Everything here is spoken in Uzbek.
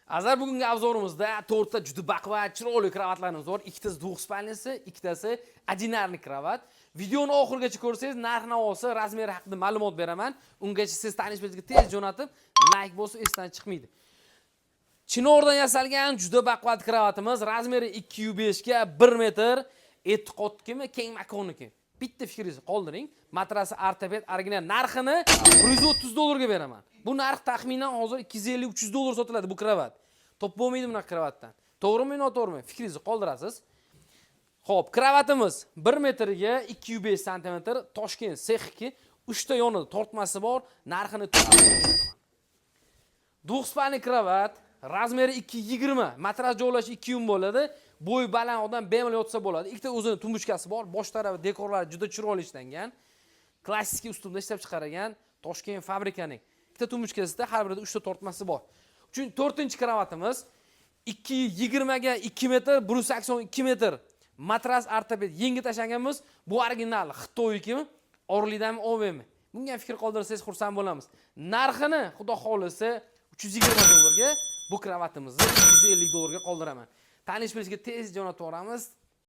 Azar bugungi obzorimizda 4 ta juda baquvvat, chiroyli kravatlarimiz bor. Ikkitasi двухспальныйsi, ikkitasi одинарный kravat. Videoni oxirigacha ko'rsangiz, narx-navosi, razmeri haqida ma'lumot beraman. Ungacha siz tanishingizga tez jo'natib, like bo'lsa esdan chiqmaydi. Chinordan yasalgan juda baquvvat kravatimiz, razmeri 2.5 ga 1 metr, e'tiqodkimi, keng makonniki. Bitta fikringizni qoldiring. Matrasi ortoped original narxini $130 beraman. Bu narx taxminan hozir $250-300 sotiladi bu kravat. Top bo'lmaydi bunaqa kravatdan. To'g'rimi, noto'g'rimi? Fikringizni qoldirasiz. Xo'p, kravatimiz 1 metrga 2.5 sm, Toshkent sexniki, 3 ta yonida tortmasi bor, narxini двухспальный kravat, razmeri 2.20, matras joylashi 2 yum bo'ladi. Bo'y baland odam bemalol yotsa bo'ladi. Ikkita o'zini tumbuchkasi bor, bosh tarafi dekorlari juda chiroyli ishlangan. Klassik uslubda ishlab chiqarilgan Toshkent fabrikaning. Ikkita tumbuchkasida har birida 3 ta tortmasi bor. 4-kravatimiz 2.20 ga 2 metr, 182 metr. Matras ortoped yengil tashlanganmiz. Bu original Xitoykimi, Orlidami, OVmi. Bunga fikr qoldirsangiz xursand bo'lamiz. Narxini xudo xolisa $320 ga, bu kravatimizni $250 ga qoldiraman. Tanish bilishga tez jo'natib yuboramiz.